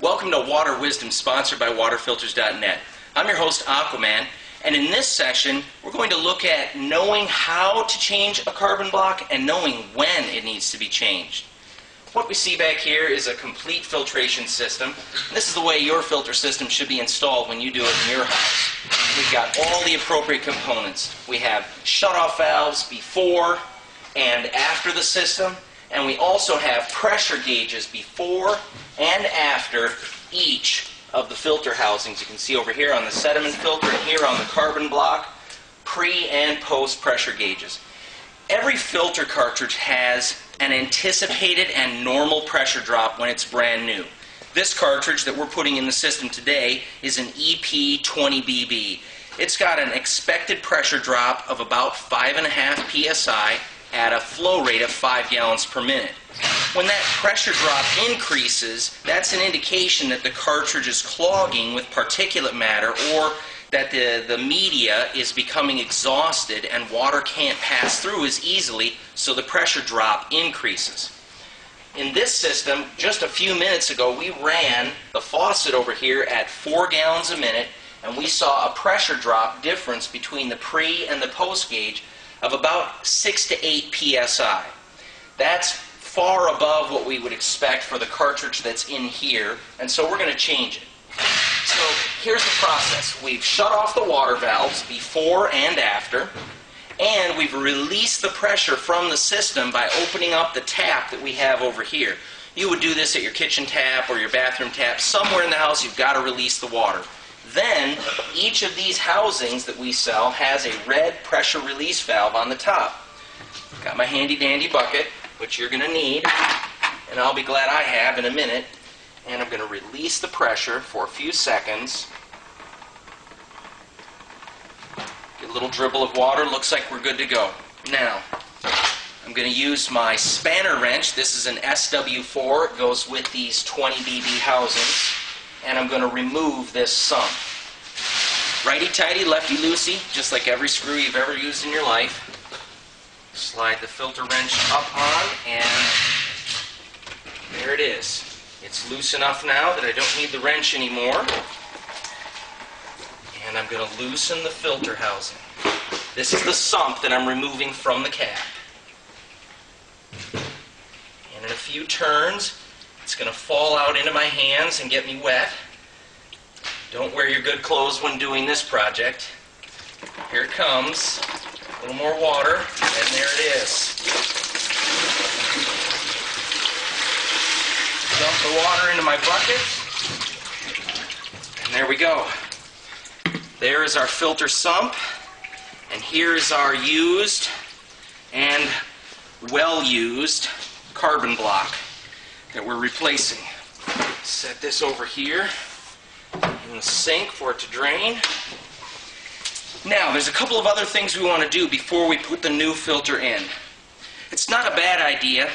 Welcome to Water Wisdom, sponsored by waterfilters.net. I'm your host, Aquaman, and in this session, we're going to look at knowing how to change a carbon block and knowing when it needs to be changed. What we see back here is a complete filtration system. This is the way your filter system should be installed when you do it in your house. We've got all the appropriate components. We have shut-off valves before and after the system, and we also have pressure gauges before and after each of the filter housings. You can see over here on the sediment filter and here on the carbon block, pre and post pressure gauges. Every filter cartridge has an anticipated and normal pressure drop when it's brand new. This cartridge that we're putting in the system today is an EP20BB. It's got an expected pressure drop of about 5.5 psi at a flow rate of 5 gallons per minute. When that pressure drop increases, that's an indication that the cartridge is clogging with particulate matter, or that the media is becoming exhausted and water can't pass through as easily, so the pressure drop increases. In this system, just a few minutes ago, we ran the faucet over here at 4 gallons a minute, and we saw a pressure drop difference between the pre and the post gauge of about 6 to 8 psi. That's far above what we would expect for the cartridge that's in here, and so we're going to change it. So here's the process. We've shut off the water valves before and after, and we've released the pressure from the system by opening up the tap that we have over here. You would do this at your kitchen tap or your bathroom tap. Somewhere in the house you've got to release the water. Then each of these housings that we sell has a red pressure release valve on the top. Got my handy dandy bucket, which you're going to need, and I'll be glad I have in a minute. And I'm going to release the pressure for a few seconds. Get a little dribble of water. Looks like we're good to go. Now, I'm going to use my spanner wrench. This is an SW4. It goes with these 20BB housings. And I'm going to remove this sump. Righty-tighty, lefty-loosey, just like every screw you've ever used in your life. Slide the filter wrench up on, and there it is. It's loose enough now that I don't need the wrench anymore. And I'm going to loosen the filter housing. This is the sump that I'm removing from the cap. And in a few turns, it's going to fall out into my hands and get me wet. Don't wear your good clothes when doing this project. Here it comes. A little more water, and there it is. Dump the water into my bucket, and there we go. There is our filter sump, and here is our used and well-used carbon block that we're replacing. Set this over here in the sink for it to drain. Now, there's a couple of other things we want to do before we put the new filter in. It's not a bad idea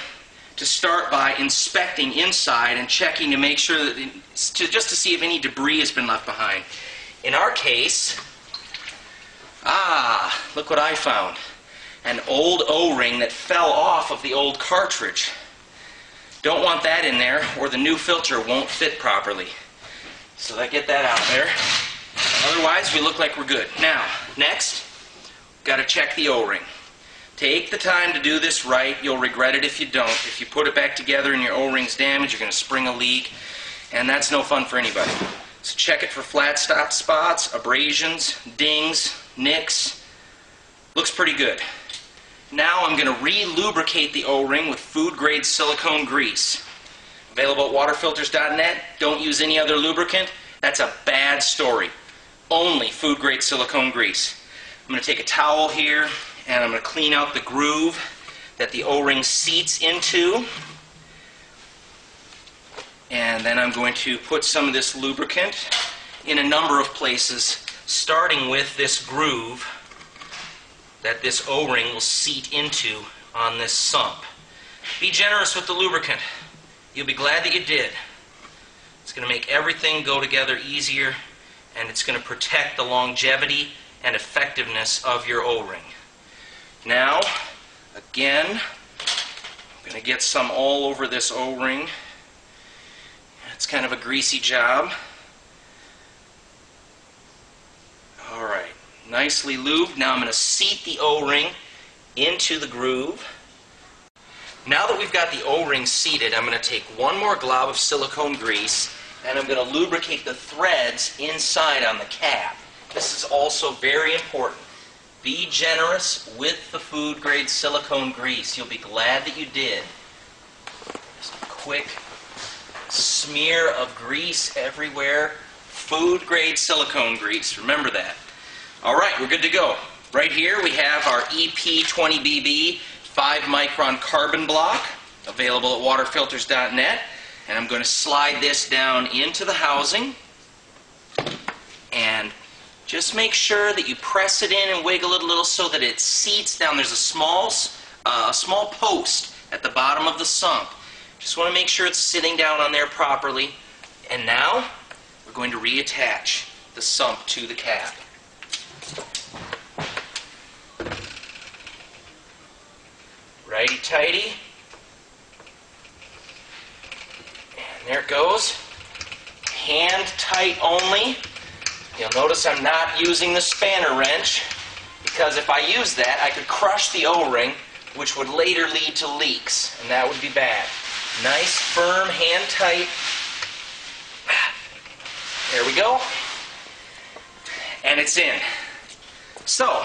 to start by inspecting inside and checking to make sure that just to see if any debris has been left behind. In our case, look what I found. An old O-ring that fell off of the old cartridge. Don't want that in there, or the new filter won't fit properly. So I get that out there. Otherwise, we look like we're good. Now, next, got to check the O-ring. Take the time to do this right. You'll regret it if you don't. If you put it back together and your O-ring's damaged, you're going to spring a leak, and that's no fun for anybody. So check it for flat stop spots, abrasions, dings, nicks. Looks pretty good. Now I'm going to re-lubricate the O-ring with food-grade silicone grease. Available at waterfilters.net. Don't use any other lubricant. That's a bad story. Only food-grade silicone grease. I'm going to take a towel here, and I'm going to clean out the groove that the O-ring seats into. And then I'm going to put some of this lubricant in a number of places, starting with this groove that this O-ring will seat into on this sump. Be generous with the lubricant. You'll be glad that you did. It's going to make everything go together easier, and it's going to protect the longevity and effectiveness of your O-ring. Now, again, I'm going to get some all over this O-ring. It's kind of a greasy job. Alright, nicely lubed. Now I'm going to seat the O-ring into the groove. Now that we've got the O-ring seated, I'm going to take one more glob of silicone grease and I'm going to lubricate the threads inside on the cap. This is also very important. Be generous with the food grade silicone grease. You'll be glad that you did. Just a quick smear of grease everywhere. Food grade silicone grease. Remember that. Alright, we're good to go. Right here we have our EP20BB 5 micron carbon block available at waterfilters.net. And I'm going to slide this down into the housing. And just make sure that you press it in and wiggle it a little so that it seats down. There's a small post at the bottom of the sump. Just want to make sure it's sitting down on there properly. And now we're going to reattach the sump to the cap. Righty-tighty. And there it goes. Hand tight only. You'll notice I'm not using the spanner wrench because if I use that, I could crush the O-ring, which would later lead to leaks, and that would be bad. Nice, firm, hand tight. There we go. And it's in. So,